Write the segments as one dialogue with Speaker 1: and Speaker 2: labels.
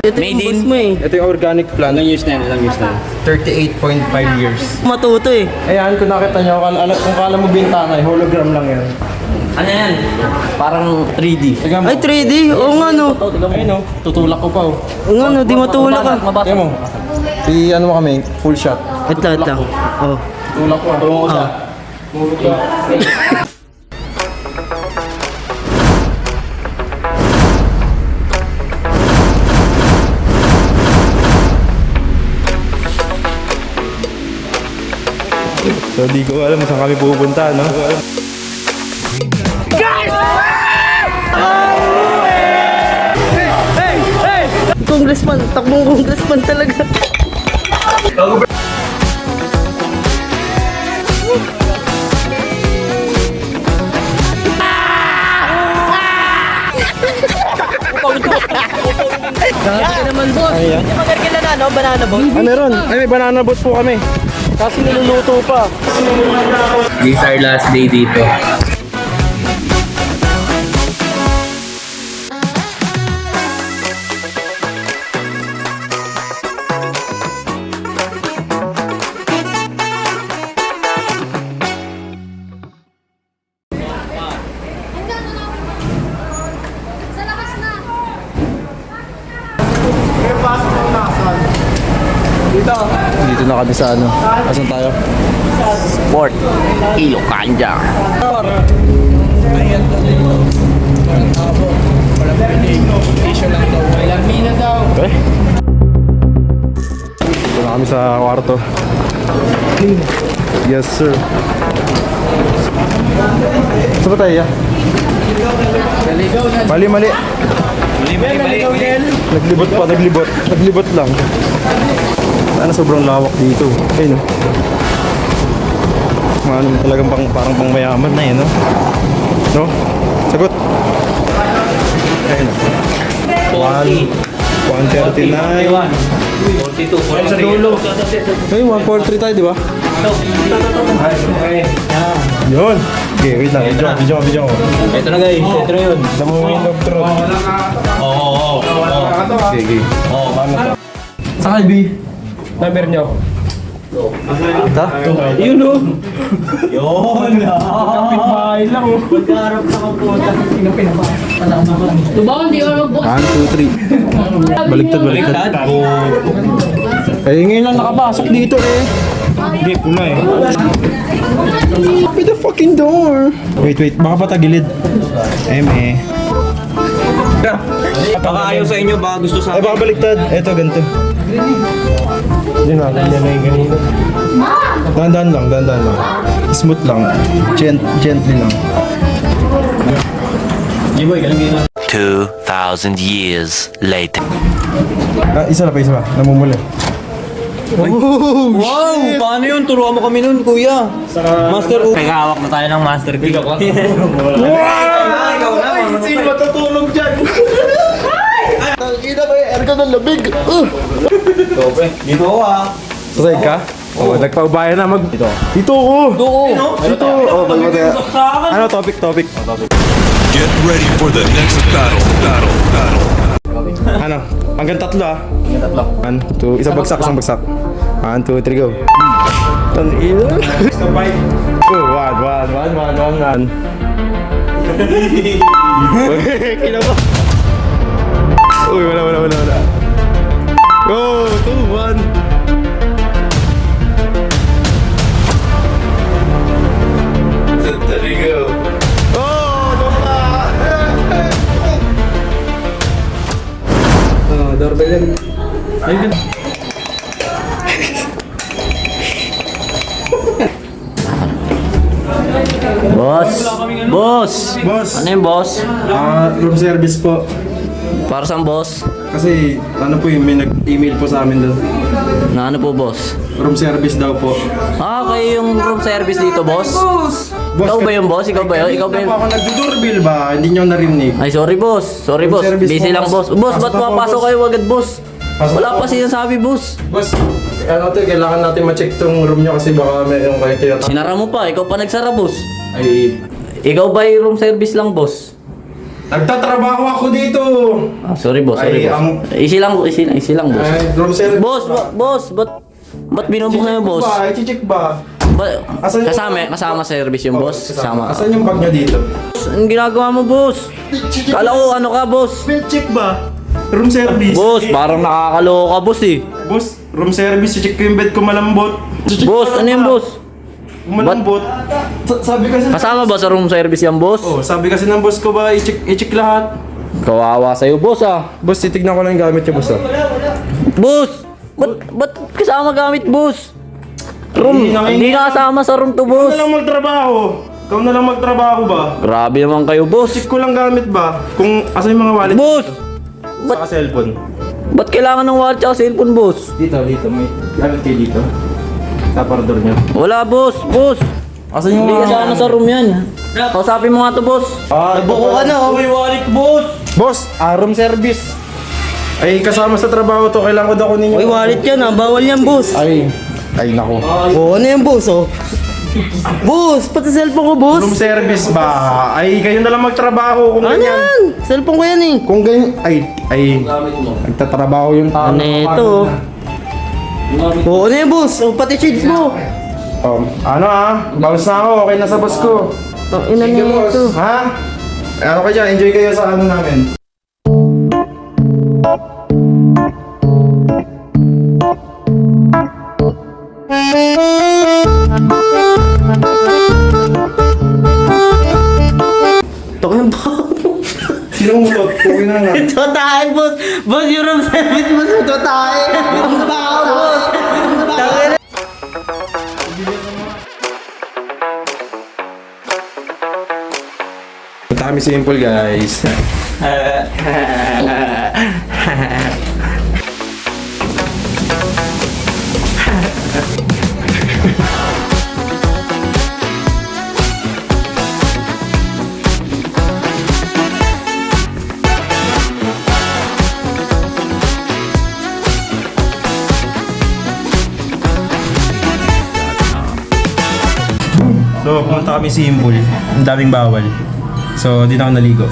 Speaker 1: Ito
Speaker 2: Made
Speaker 1: yung boss
Speaker 2: in?
Speaker 1: mo eh.
Speaker 3: Ito yung organic plant.
Speaker 2: Ilang years na yan? Ilang years na yan?
Speaker 3: 38.5 years.
Speaker 1: Matuto eh.
Speaker 3: Ayan, kung nakita nyo, kung kala mo bintana, hologram lang yan.
Speaker 2: Ano yan? Parang 3D.
Speaker 3: Tignan mo.
Speaker 1: Ay, 3D? Oo nga no.
Speaker 3: Ayun o, tutulak ko pa o.
Speaker 1: Oo nga no, di matulak ka.
Speaker 3: Tignan mo. Ano mo kami, full shot.
Speaker 1: Ito lang. Oh.
Speaker 3: Tulak ko. Tulungan ko siya. Mulog ka. So di ko alam saan kami pupunta, no?
Speaker 1: Congressman, takbong congressman talaga. Grabe naman boss.
Speaker 3: Ayan.
Speaker 1: Di ba gargila na no? Banana boss?
Speaker 3: Ah, meron. Ay, may banana boat po kami. Kasi niluluto pa.
Speaker 2: This is our last day dito.
Speaker 4: Sa lakas na!
Speaker 3: Dito na kami sa ano. Asan tayo?
Speaker 2: Sport. Ilocanja.
Speaker 3: Okay. Dito na kami sa kwarto. Yes, sir. Saan ba tayo? Mali, mali. Naglibot pa, naglibot. Naglibot lang. Sana sobrang lawak dito. Ayun, no? Ano talagang parang pang mayaman na eh, no? No? Sagot. Ayun, no? 139.
Speaker 2: 42.
Speaker 3: Sa dulo. Ay, 143 tayo, di ba? Yun. Okay, wait lang. Video.
Speaker 2: Ito na guys. Ito na yun.
Speaker 3: The moment of truth.
Speaker 2: Oo.
Speaker 3: Okay.
Speaker 2: Oo.
Speaker 3: Saan kayo, B? Number nyo. Ito?
Speaker 2: Yun o.
Speaker 3: Yun! Kapit-bahay lang, oh.
Speaker 2: Magkaharap na ang puta.
Speaker 4: Diba, hindi ako mag-boss.
Speaker 3: 1, 2, 3. Baliktad. Eh, ngayon lang nakapasok dito eh. Hindi, pula eh. Open the fucking door. Wait. Baka patagilid.
Speaker 2: Baka ayaw sa inyo, baka gusto sa
Speaker 3: Ay, baka baliktad. Eto, ganito. Yun na, ganyan na yung ganito. Dahan-dahan lang. Smooth lang. Gently lang.
Speaker 2: Jiboy, ganun ganun.
Speaker 5: 2,000 years later.
Speaker 3: Ah, isa pa. Namumuli.
Speaker 2: Wow! Paano yun? Turuan mo kami nun, kuya. Master U. Kagawak na tayo ng master key.
Speaker 3: Wow! Sino matutulog dyan? Nakikita ko yung aircon ng labig.
Speaker 2: Dito ah.
Speaker 3: Pasay ka? Oo, nagpaubayan na mag... Dito. Dito. Oh, kalma. Ano, topic?
Speaker 6: Get ready for the next battle.
Speaker 3: Ano? Hanggang tatlo ah. Hanggang tatlo. 1, 2, isang bagsak. 1, 2, 3, go. Ang ina. Next fight. Oh, 1. Kinaba. Uy, wala. Go, 2, 1. There you go. Oh, doon pa. Doorbell yan. Ayun.
Speaker 2: Boss! Ano yung boss?
Speaker 3: Room service po.
Speaker 2: Para saan boss?
Speaker 3: Kasi ano po yung may nag-email po sa amin doon.
Speaker 2: Na ano po boss?
Speaker 3: Room service daw po.
Speaker 2: Ah, kayo yung room service dito boss? Ikaw ba yung boss? Ikaw ba yun? Ikaw ba yun?
Speaker 3: Ako nag-doorbell ba? Hindi nyo narinig.
Speaker 2: Ay, sorry boss. Sorry
Speaker 3: Room
Speaker 2: boss.
Speaker 3: service
Speaker 2: Busy
Speaker 3: po,
Speaker 2: lang
Speaker 3: boss.
Speaker 2: boss. Boss, ba't
Speaker 3: Pasok na po,
Speaker 2: pumapasok
Speaker 3: boss.
Speaker 2: kayo agad boss?
Speaker 3: Pasok
Speaker 2: Wala
Speaker 3: na
Speaker 2: pa
Speaker 3: po.
Speaker 2: sinasabi boss.
Speaker 3: Boss, ano to, kailangan natin ma-check tong room nyo kasi baka mayroong kayo tinatawag.
Speaker 2: Sinara mo pa. Ikaw pa nagsara boss.
Speaker 3: Ay,
Speaker 2: Ikaw ba yung room service lang boss?
Speaker 3: Nagtatrabaho ako dito.
Speaker 2: Ah, sorry boss, sorry
Speaker 3: Ay,
Speaker 2: boss. Easy lang boss.
Speaker 3: Ay, room service.
Speaker 2: Boss, ba't binubuka na yung boss?
Speaker 3: I-check ba? Asan yung-
Speaker 2: Kasama service yung boss. Kasama.
Speaker 3: Asan yung bag nyo dito?
Speaker 2: Anong ginagawa mo boss? Kala ko ano ka boss?
Speaker 3: Check ba? Room service.
Speaker 2: Boss, parang nakakaloka boss eh.
Speaker 3: Boss, room service. Check ko yung bed ko malambot.
Speaker 2: Boss, ano yung boss?
Speaker 3: Malambot. Sabi kasi...
Speaker 2: Kasama ba sa room service yan boss?
Speaker 3: Oh, sabi kasi ng boss ko ba, i-check lahat.
Speaker 2: Kawawa sa'yo boss ah.
Speaker 3: Boss, titignan ko lang yung gamit niya, boss.
Speaker 2: Boss! Ba't kasama gamit boss? Room, hindi na kasama sa room to
Speaker 3: Ikaw
Speaker 2: boss.
Speaker 3: na lang magtrabaho. Ikaw na lang magtrabaho ba?
Speaker 2: Grabe naman kayo boss.
Speaker 3: Check ko lang gamit ba? Kung asan yung mga wallet.
Speaker 2: Boss!
Speaker 3: Saka cellphone.
Speaker 2: Ba't kailangan ng wallet at cellphone boss?
Speaker 3: Dito, may gamit kayo dito. Sa aparador niyo.
Speaker 2: Wala boss.
Speaker 3: Asan yung
Speaker 2: Hindi kasama sa room yan. Kausapin mo nga to boss.
Speaker 1: Nabuko ka na, oh.
Speaker 2: May wallet boss.
Speaker 3: Boss, room service. Ay, kasama sa trabaho to. Kailangan ko daw kunin
Speaker 1: Uy, wallet yan ah. Bawal yan, boss.
Speaker 3: Ay, nako.
Speaker 1: Oo, ano yan, boss, oh? Boss, pati cellphone ko, boss.
Speaker 3: Room service ba? Ay, kayo na lang magtrabaho kung
Speaker 1: Ano
Speaker 3: ganyan.
Speaker 1: yan? Cellphone ko yan eh.
Speaker 3: Kung ganyan, nagtatrabaho yung tao.
Speaker 1: Ano ito? Oo, ano yan, boss? Oh, pati shades mo.
Speaker 3: Bawas na ako. Okay na sa boss ko.
Speaker 1: Ang ina niya ito.
Speaker 3: Ha? Ano ka dyan? Enjoy kayo sa ano namin.
Speaker 1: Ito ko yung bawal.
Speaker 3: Sino mulot? Puwi na nga.
Speaker 1: Ito tayo, boss. Boss, yung room service, boss. Ito tayo. Ang bawal, boss. Tangina.
Speaker 3: Punta kami simple, guys. So, pumunta kami simple. Ang daming bawal. So, di na ako naligo.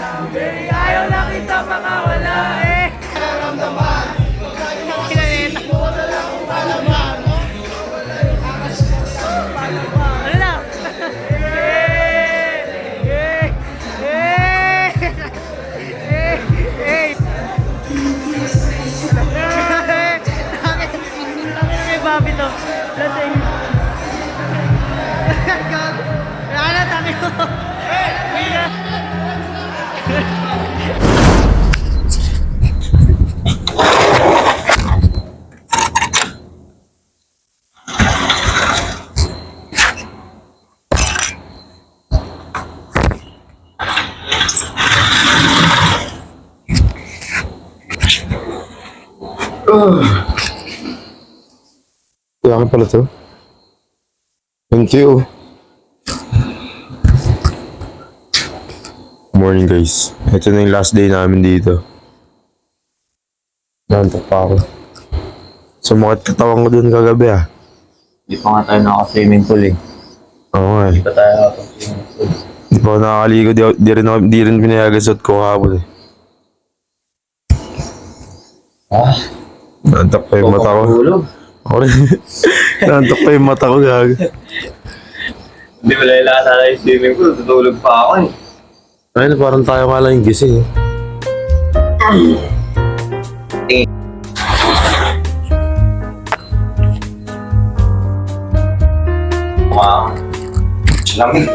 Speaker 1: Ayaw na kita makawala eh. Wala. Babi to. Lasing. Wala, tangi mo.
Speaker 3: Kaya pala to. Thank you. Morning guys. Ito na yung last day namin dito. Nantok pa ako. Sumakit katawan ko dun kagabi ah.
Speaker 2: Hindi pa nga tayo naka-swimming pool eh.
Speaker 3: Oo nga eh.
Speaker 2: Hindi pa tayo naka-swimming pool.
Speaker 3: Di pa ako nakakaligo. Di rin pinayagasot ko kahapon eh. Nantok pa yung mata ko. Ako rin. Nantok pa yung mata ko gago.
Speaker 2: Hindi mo lang sana yung swimming pool. Tutulog pa ako eh.
Speaker 3: Ayun, parang tayo nga lang yung gising eh.
Speaker 2: Wow. Lamig.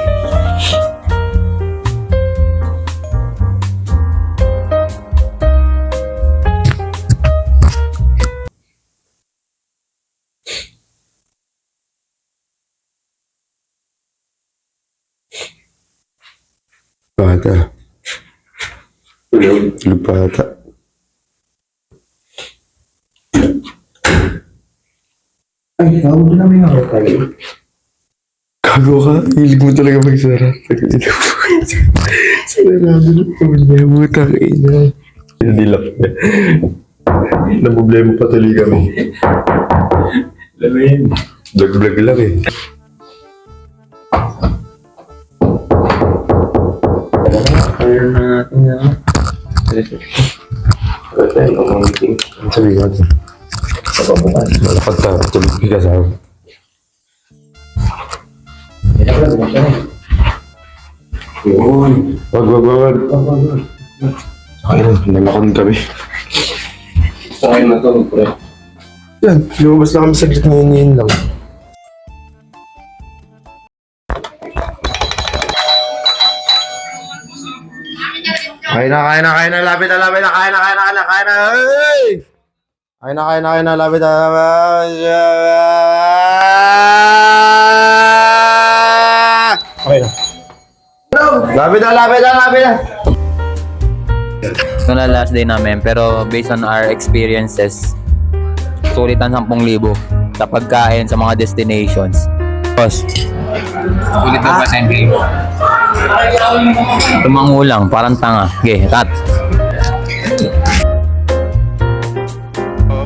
Speaker 3: Bata. Tulog bata. Gago ka. Hilig mo talaga magsara. Sarado na pamilya mo. Tangina. Hindi lang. Naproblema pa tuloy kami.
Speaker 2: Lamig.
Speaker 3: Vlog-vlog lang eh.
Speaker 2: Ayun na natin na.
Speaker 3: Ang sabi ko natin. Malapad ka. Tulog ka kasama. Wag. Ayun, nalakon kami.
Speaker 2: Sa akin na to, pre.
Speaker 3: Yan, lumabas na kami saglit ngayon lang. Kain na, lapit na, kain na, hey! Kain na, lapit na, okay na. Lapit na.
Speaker 2: Ito na last day namin, pero based on our experiences, sulit ang 10,000 sa pagkain sa mga destinations. Boss, sulit na ba 10K? Tumangulang, parang tanga. Okay, cut.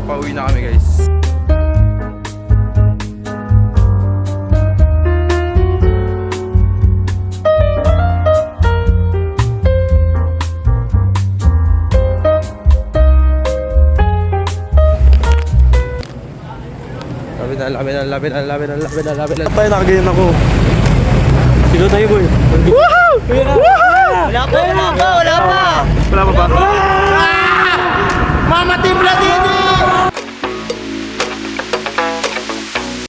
Speaker 3: Pauwi na kami guys. Lapit na. Tayo nakaganyan ako.
Speaker 1: Sino tayo, boy? Woohoo!